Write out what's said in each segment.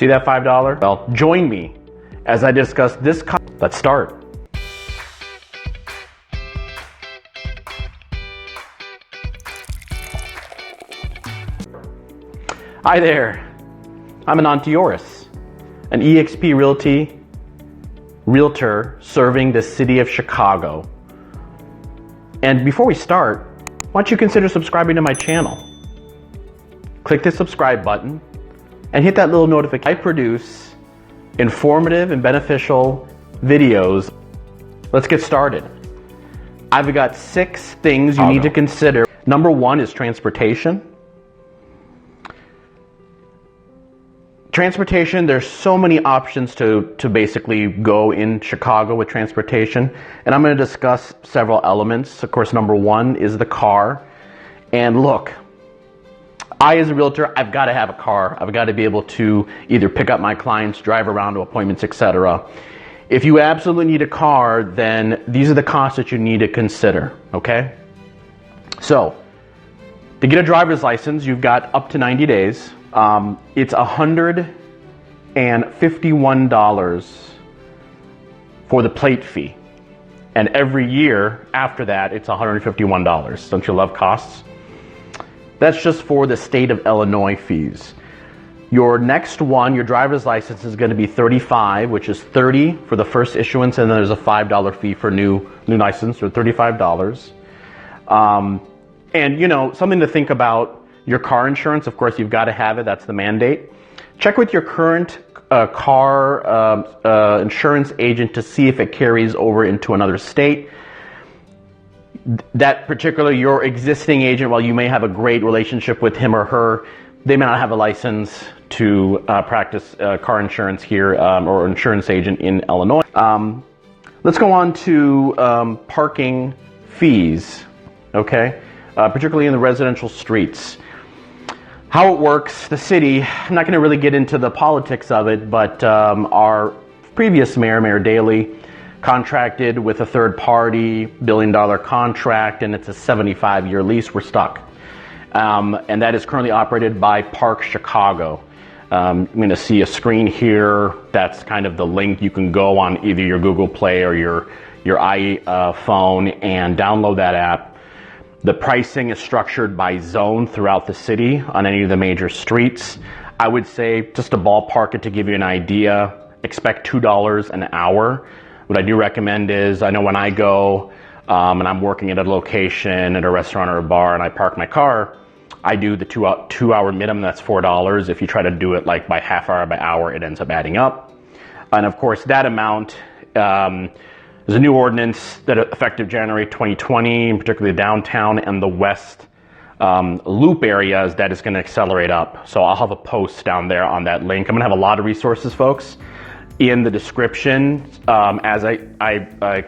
See that $5? Well, join me as I discuss this. Let's start. Hi there, I'm Anant Deoras, an eXp Realty realtor serving the city of Chicago. And before we start, why don't you consider subscribing to my channel? Click the subscribe button and hit that little notification. I produce informative and beneficial videos. Let's get started. I've got 6 things you need to consider. Number 1 is transportation. Transportation, there's so many options to basically go in Chicago with transportation, and I'm going to discuss several elements. Of course, number 1 is the car. And look, I as a realtor, I've got to have a car. I've got to be able to either pick up my clients, drive around to appointments, etc. If you absolutely need a car, then these are the costs that you need to consider, okay? So, to get a driver's license, you've got up to 90 days. It's $151 for the plate fee. And every year after that, it's $151. Don't you love costs? That's just for the state of Illinois fees. Your next one, your driver's license, is going to be $35, which is $30 for the first issuance, and then there's a $5 fee for new license, or $35. And you know, something to think about. Your car insurance, of course, you've got to have it. That's the mandate. Check with your current car insurance agent to see if it carries over into another state. That particular, your existing agent, while you may have a great relationship with him or her, they may not have a license to practice car insurance here or insurance agent in Illinois. Let's go on to parking fees, okay? Particularly in the residential streets. How it works, the city, I'm not going to really get into the politics of it, but our previous mayor, Mayor Daley, contracted with a third-party billion-dollar contract, and it's a 75-year lease. We're stuck. And that is currently operated by Park Chicago. I'm going to see a screen here. That's kind of the link. You can go on either your Google Play or your iPhone and download that app. The pricing is structured by zone throughout the city on any of the major streets. I would say, just to ballpark it to give you an idea, expect $2 an hour. What I do recommend is, I know when I go and I'm working at a location, at a restaurant or a bar, and I park my car, I do the two-hour minimum, that's $4. If you try to do it like by half hour, by hour, it ends up adding up. And of course, that amount, there's a new ordinance that effective January 2020, particularly downtown and the west loop areas, that is going to accelerate up. So I'll have a post down there on that link. I'm going to have a lot of resources, folks, in the description as I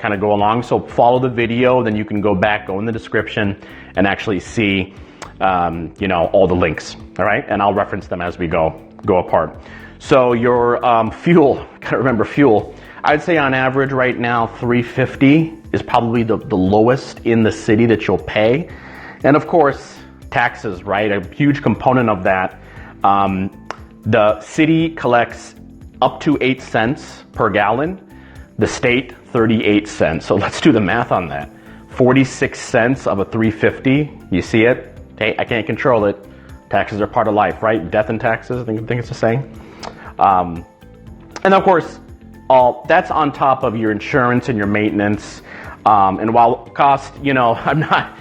kind of go along. So follow the video, then you can go back, go in the description, and actually see you know, all the links. All right, and I'll reference them as we go apart. So your fuel, gotta remember fuel. I'd say on average right now, $3.50 is probably the lowest in the city that you'll pay. And of course, taxes, right? A huge component of that. The city collects up to 8 cents per gallon. The state, 38 cents. So let's do the math on that. 46 cents of a $3.50. You see it? Hey, I can't control it. Taxes are part of life, right? Death and taxes, I think it's the saying. And of course, that's on top of your insurance and your maintenance. And while cost, you know, I'm not,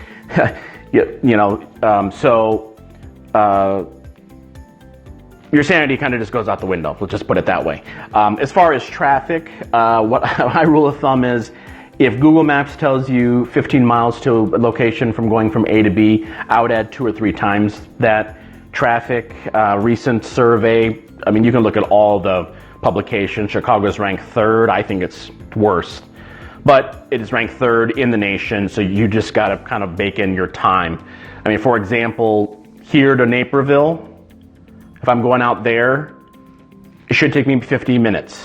your sanity kind of just goes out the window. Let's just put it that way. As far as traffic, what my rule of thumb is, if Google Maps tells you 15 miles to a location from going from A to B, I would add 2 or 3 times that. Traffic, recent survey, I mean, you can look at all the publications. Chicago's ranked 3rd. I think it's worst. But it is ranked 3rd in the nation, so you just got to kind of bake in your time. I mean, for example, here to Naperville, if I'm going out there, it should take me 15 minutes.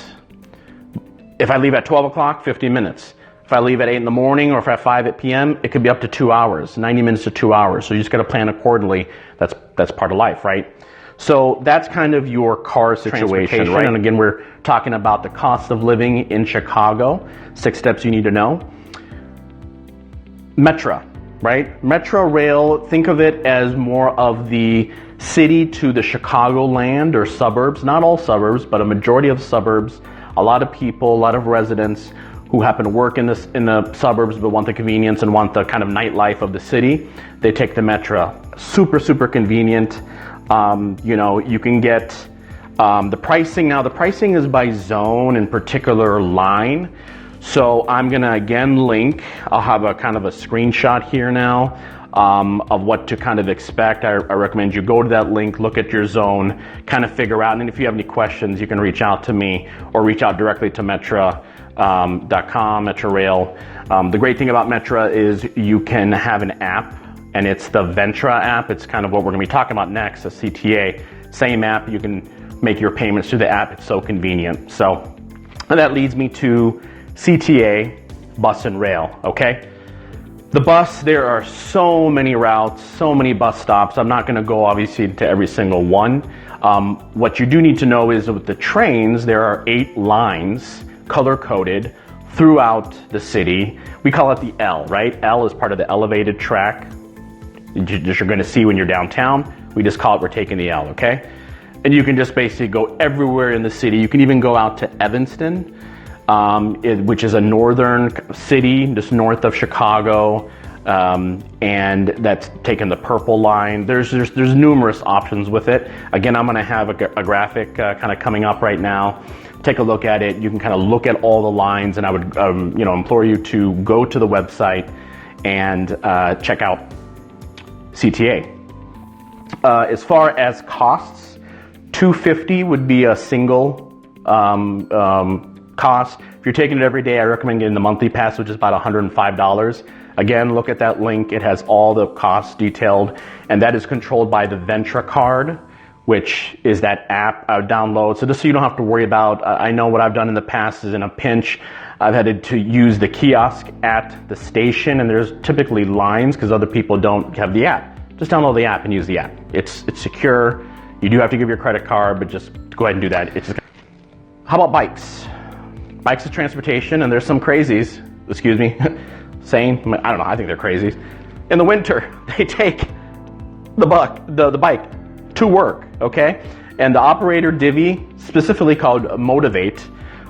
If I leave at 12 o'clock, 15 minutes. If I leave at 8 in the morning or if at 5 p.m., it could be up to 2 hours, 90 minutes to 2 hours. So you just got to plan accordingly. That's part of life, right? So that's kind of your car situation, right? And again, we're talking about the cost of living in Chicago. 6 steps you need to know. METRA, right? METRA rail, think of it as more of the city to the Chicagoland or suburbs, not all suburbs, but a majority of suburbs. A lot of people, a lot of residents who happen to work in the suburbs but want the convenience and want the kind of nightlife of the city, they take the METRA. Super, super convenient. You know, you can get the pricing. Now, the pricing is by zone and particular line. So I'm gonna again link, I'll have a kind of a screenshot here now of what to kind of expect. I recommend you go to that link, look at your zone, kind of figure out, and then if you have any questions, you can reach out to me or reach out directly to METRA.com, METRA Rail. The great thing about METRA is you can have an app, and it's the Ventra app. It's kind of what we're gonna be talking about next, a CTA. Same app, you can make your payments through the app. It's so convenient. So, and that leads me to CTA, bus and rail, okay? The bus, there are so many routes, so many bus stops. I'm not gonna go obviously to every single one. What you do need to know is with the trains, there are 8 lines color-coded throughout the city. We call it the L, right? L is part of the elevated track. You're gonna see when you're downtown. We just call it, we're taking the L, okay? And you can just basically go everywhere in the city. You can even go out to Evanston, which is a northern city just north of Chicago, and that's taking the purple line. There's numerous options with it. Again, I'm gonna have a graphic kind of coming up right now. Take a look at it. You can kind of look at all the lines, and I would implore you to go to the website and check out CTA. As far as costs, $250 would be a single cost. If you're taking it every day, I recommend getting the monthly pass, which is about $105. Again, look at that link. It has all the costs detailed, and that is controlled by the Ventra card, which is that app I would download. So just so you don't have to worry about, I know what I've done in the past is in a pinch, I've had to use the kiosk at the station, and there's typically lines because other people don't have the app. Just download the app and use the app. It's secure. You do have to give your credit card, but just go ahead and do that. How about bikes? Bikes is transportation, and there's some crazies, excuse me, saying, I don't know, I think they're crazies. In the winter, they take the bike to work, okay? And the operator, DIVVY, specifically called Motivate,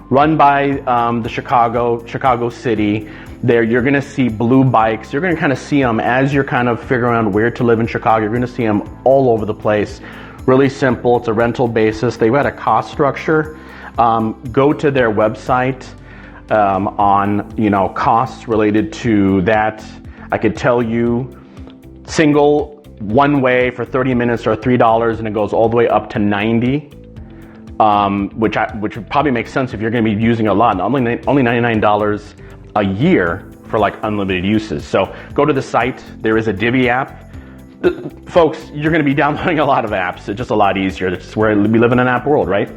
run by the Chicago City. There, you're gonna see blue bikes. You're gonna kind of see them as you're kind of figuring out where to live in Chicago. You're gonna see them all over the place. Really simple, it's a rental basis. They've got a cost structure. Go to their website on costs related to that. I could tell you single one way for 30 minutes are $3, and it goes all the way up to $90, which would probably make sense if you're going to be using a lot. Only $99 a year for like unlimited uses. So go to the site. There is a DIVVY app. Folks, you're going to be downloading a lot of apps. It's just a lot easier. It's where we live in an app world, right?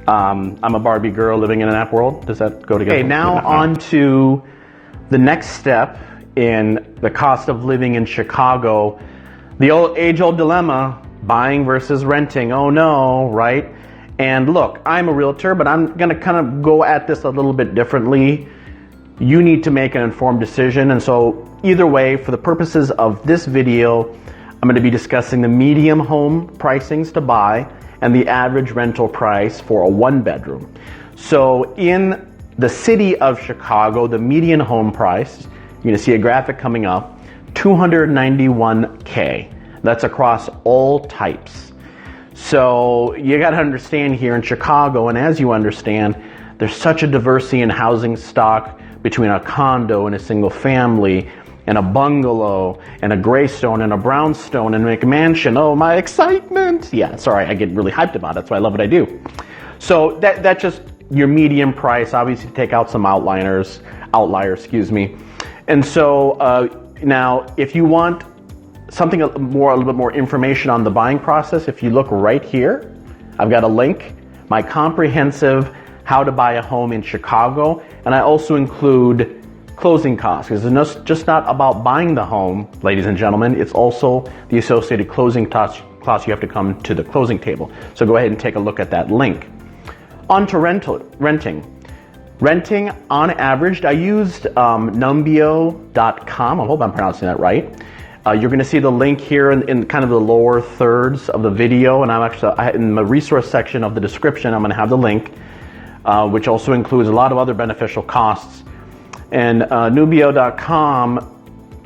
I'm a Barbie girl living in an app world. Does that go together? Okay, now on to the next step in the cost of living in Chicago. The age-old dilemma, buying versus renting. Oh no, right? And look, I'm a realtor, but I'm gonna kind of go at this a little bit differently. You need to make an informed decision. And so either way, for the purposes of this video, I'm gonna be discussing the medium home pricings to buy and the average rental price for a 1-bedroom. So in the city of Chicago, the median home price, you're gonna see a graphic coming up, $291K. That's across all types. So you gotta understand here in Chicago, and as you understand, there's such a diversity in housing stock between a condo and a single family and a bungalow and a graystone and a brownstone and a McMansion. Oh, my excitement. Yeah, sorry, I get really hyped about it. That's why I love what I do. So that's just your median price. Obviously take out some outliers, excuse me. And so now if you want something a little bit more information on the buying process, if you look right here, I've got a link, my comprehensive how to buy a home in Chicago, and I also include closing costs, because it's just not about buying the home, ladies and gentlemen, it's also the associated closing costs you have to come to the closing table. So go ahead and take a look at that link. On to renting. Renting on average, I used numbeo.com. I hope I'm pronouncing that right. You're going to see the link here in kind of the lower thirds of the video, and in the resource section of the description, I'm going to have the link, which also includes a lot of other beneficial costs. And numbeo.com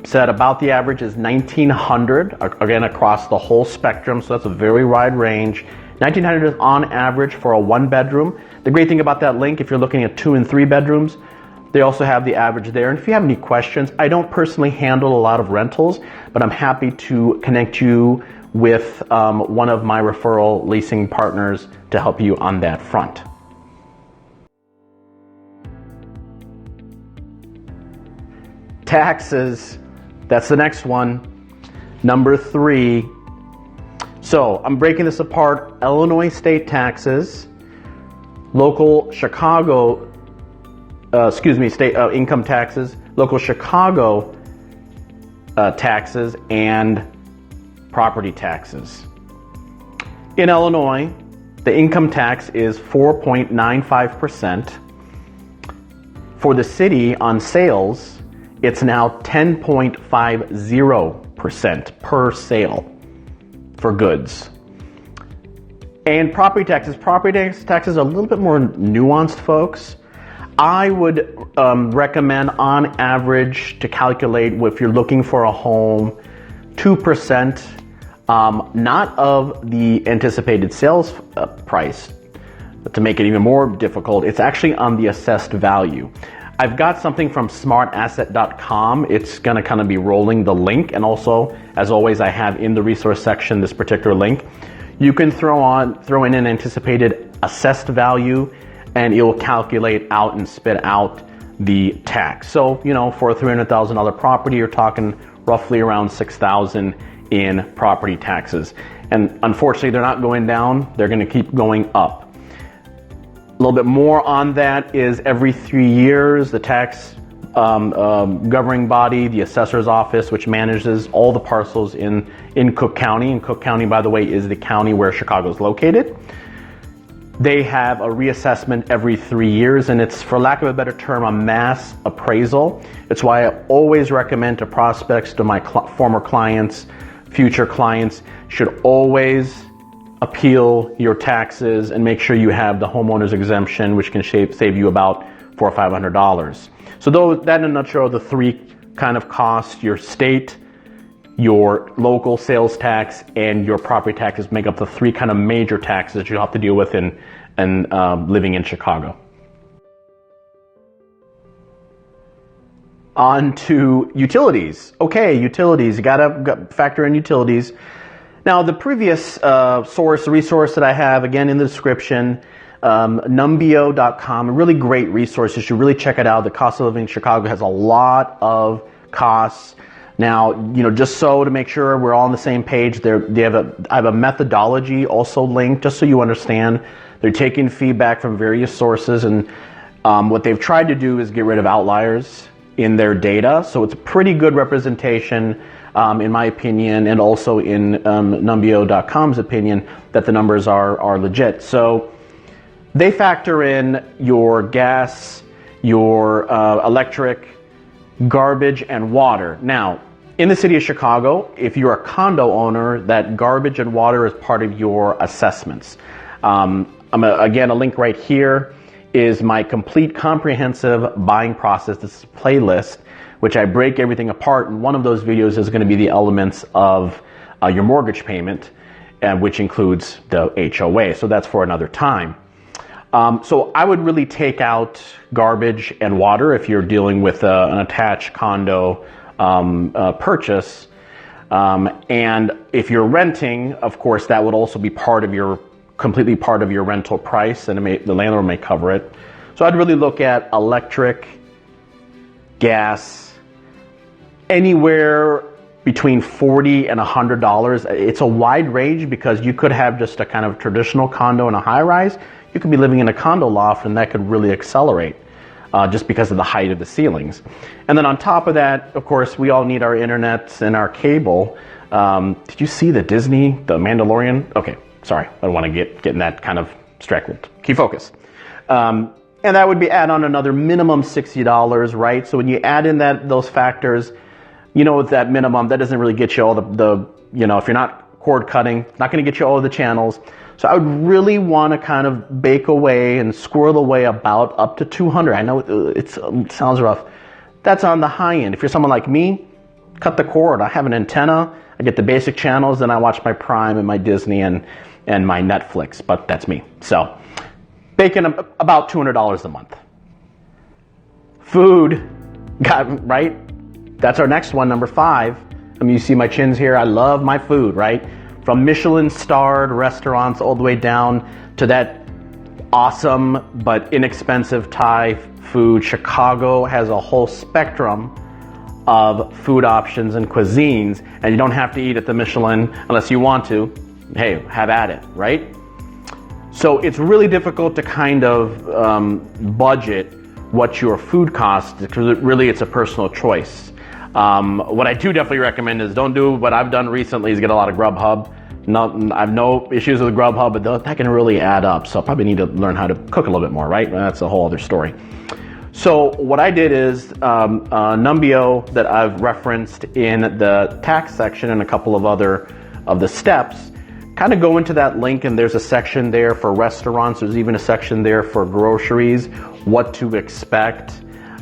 said about the average is $1,900, again across the whole spectrum, so that's a very wide range. $1,900 is on average for a 1-bedroom. The great thing about that link, if you're looking at 2 and 3 bedrooms, they also have the average there. And if you have any questions, I don't personally handle a lot of rentals, but I'm happy to connect you with one of my referral leasing partners to help you on that front. Taxes, that's the next one. Number 3. So I'm breaking this apart. Illinois state taxes, local Chicago, state income taxes, local Chicago taxes, and property taxes. In Illinois, the income tax is 4.95%. For the city on sales, it's now 10.50% per sale for goods. And property taxes are a little bit more nuanced, folks. I would recommend on average to calculate if you're looking for a home, 2%, not of the anticipated sales price. To make it even more difficult, it's actually on the assessed value. I've got something from smartasset.com. It's going to kind of be rolling the link, and also, as always, I have in the resource section this particular link. You can throw in an anticipated assessed value, and it will calculate out and spit out the tax. So, for a $300,000 property, you're talking roughly around $6,000 in property taxes. And unfortunately, they're not going down. They're going to keep going up. A little bit more on that is every 3 years, the tax governing body, the assessor's office, which manages all the parcels in Cook County. And Cook County, by the way, is the county where Chicago is located. They have a reassessment every 3 years, and it's, for lack of a better term, a mass appraisal. It's why I always recommend to prospects, to my former clients, future clients, should always appeal your taxes and make sure you have the homeowner's exemption, which can save you about $400 or $500. So that in a nutshell are the 3 kind of costs. Your state, your local sales tax, and your property taxes make up the 3 kind of major taxes that you have to deal with in living in Chicago. On to utilities. Okay, utilities, you gotta factor in utilities. Now, the previous resource that I have, again, in the description, numbeo.com, a really great resource. You should really check it out. The cost of living in Chicago has a lot of costs. Now, just so to make sure we're all on the same page, I have a methodology also linked, just so you understand. They're taking feedback from various sources, and what they've tried to do is get rid of outliers in their data. So it's a pretty good representation, in my opinion, and also in numbeo.com's opinion, that the numbers are legit. So they factor in your gas, your electric, garbage, and water. Now, in the city of Chicago, if you're a condo owner, that garbage and water is part of your assessments. Again, a link right here is my complete comprehensive buying process. This is a playlist, which I break everything apart, and one of those videos is going to be the elements of your mortgage payment, which includes the HOA. So that's for another time. So I would really take out garbage and water if you're dealing with an attached condo purchase. And if you're renting, of course, that would also be completely part of your rental price, and the landlord may cover it. So I'd really look at electric, gas, anywhere between $40 and $100. It's a wide range because you could have just a kind of traditional condo in a high rise. You could be living in a condo loft, and that could really accelerate. just because of the height of the ceilings. And then on top of that, of course, we all need our internet and our cable. Did you see the Disney, the Mandalorian? Okay, sorry, I don't want to get in that kind of distracted. Keep focus. And that would be add on another minimum $60, right? So when you add in those factors, with that minimum, that doesn't really get you all the if you're not cord cutting, not going to get you all of the channels. So I would really want to kind of bake away and squirrel away about up to $200. I know it sounds rough. That's on the high end. If you're someone like me, cut the cord. I have an antenna. I get the basic channels, and I watch my Prime and my Disney and my Netflix. But that's me. So baking about $200 a month. Food, right? That's our next one, number 5. I mean, you see my chins here. I love my food, right? From Michelin-starred restaurants all the way down to that awesome but inexpensive Thai food. Chicago has a whole spectrum of food options and cuisines, and you don't have to eat at the Michelin unless you want to. Hey, have at it, right? So it's really difficult to kind of budget what your food costs, because really it's a personal choice. What I do definitely recommend is don't do what I've done recently is get a lot of Grubhub. I have no issues with Grubhub, but that can really add up. So I probably need to learn how to cook a little bit more, right? That's a whole other story. So what I did is Numbeo that I've referenced in the tax section and a couple of other of the steps, kind of go into that link, and there's a section there for restaurants. There's even a section there for groceries, what to expect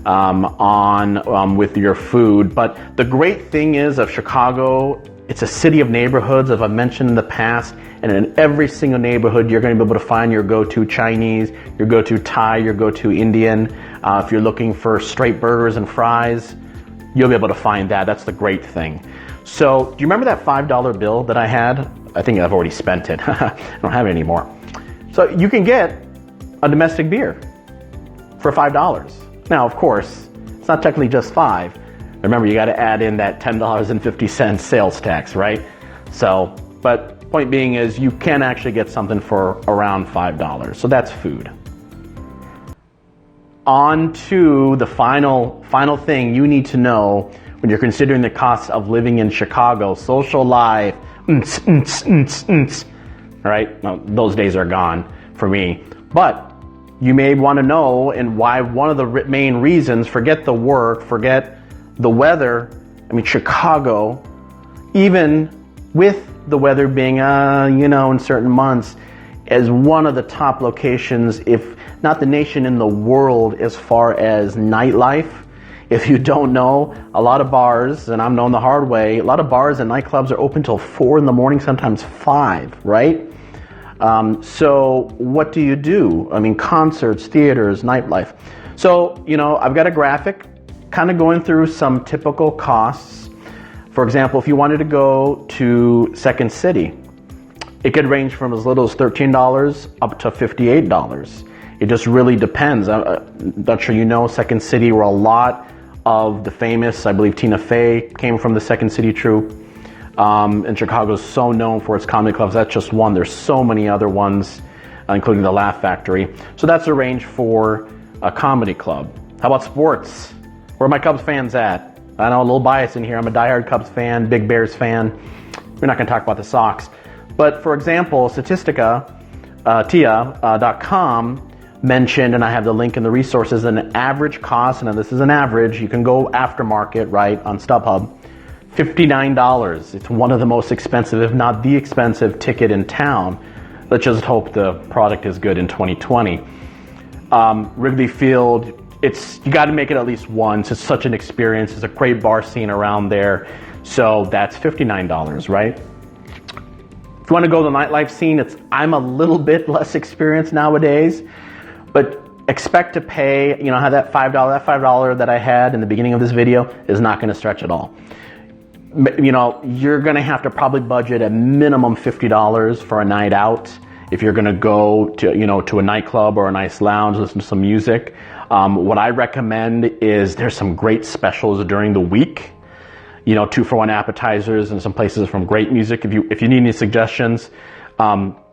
with your food. But the great thing is of Chicago, it's a city of neighborhoods, as I've mentioned in the past, and in every single neighborhood, you're going to be able to find your go-to Chinese, your go-to Thai, your go-to Indian. If you're looking for straight burgers and fries, you'll be able to find that. That's the great thing. So, do you remember that $5 bill that I had? I think I've already spent it. I don't have it anymore. So, you can get a domestic beer for $5. Now, of course, it's not technically just $5. Remember, you got to add in that $10.50 sales tax, right? So, but point being is you can actually get something for around $5. So that's food. On to the final thing you need to know when you're considering the cost of living in Chicago. Social life. All right? Now, those days are gone for me. But you may want to know, and why one of the main reasons, forget the work, forget the weather. I mean, Chicago, even with the weather being, in certain months, is one of the top locations, if not the nation, in the world as far as nightlife. If you don't know, a lot of bars, and I'm known the hard way, a lot of bars and nightclubs are open till 4 in the morning, sometimes 5, right? So what do you do? I mean, concerts, theaters, nightlife. So, I've got a graphic kind of going through some typical costs. For example, if you wanted to go to Second City, it could range from as little as $13 up to $58. It just really depends. I'm not sure you know Second City, where a lot of the famous, I believe Tina Fey came from the Second City troupe. And Chicago is so known for its comedy clubs. That's just one. There's so many other ones, including the Laugh Factory. So that's a range for a comedy club. How about sports? Where are my Cubs fans at? I know, a little bias in here. I'm a diehard Cubs fan, big Bears fan. We're not going to talk about the Sox. But for example, Statistica, TIA.com mentioned, and I have the link in the resources, an average cost, and this is an average, you can go aftermarket, right, on StubHub, $59. It's one of the most expensive, if not the expensive ticket in town. Let's just hope the product is good in 2020. Wrigley Field, you got to make it at least once. It's such an experience. It's a great bar scene around there. So that's $59, right? If you want to go to the nightlife scene, I'm a little bit less experienced nowadays, but expect to pay, how that $5 that I had in the beginning of this video is not going to stretch at all. You're going to have to probably budget a minimum $50 for a night out if you're going to go to a nightclub or a nice lounge, listen to some music. What I recommend is there's some great specials during the week. 2-for-1 appetizers and some places from great music. If you need any suggestions,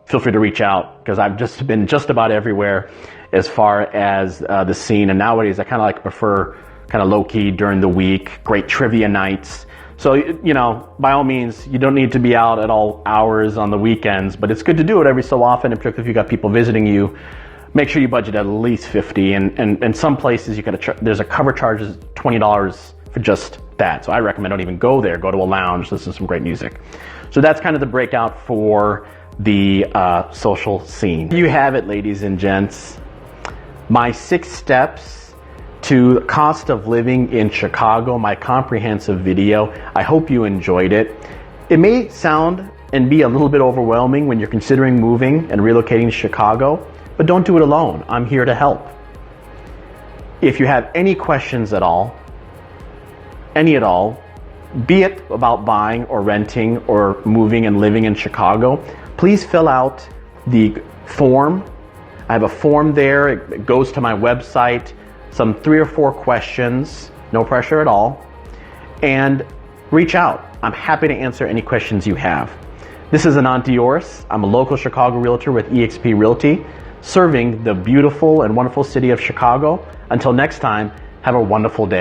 feel free to reach out, because I've just been just about everywhere as far as the scene. And nowadays I kind of like prefer kind of low-key during the week, great trivia nights. So, you know, by all means, you don't need to be out at all hours on the weekends, but it's good to do it every so often, and particularly if you got people visiting you. Make sure you budget at least $50, and some places you gotta there's a cover charge is $20 for just that. So I recommend don't even go there. Go to a lounge, listen to some great music. So that's kind of the breakout for the social scene. You have it, ladies and gents. My 6 steps to cost of living in Chicago, my comprehensive video. I hope you enjoyed it. It may sound and be a little bit overwhelming when you're considering moving and relocating to Chicago, but don't do it alone. I'm here to help. If you have any questions at all, any at all, be it about buying or renting or moving and living in Chicago, please fill out the form. I have a form there. It goes to my website. Some 3 or 4 questions, no pressure at all, and reach out. I'm happy to answer any questions you have. This is Anant Deoras. I'm a local Chicago Realtor with eXp Realty, serving the beautiful and wonderful city of Chicago. Until next time, have a wonderful day.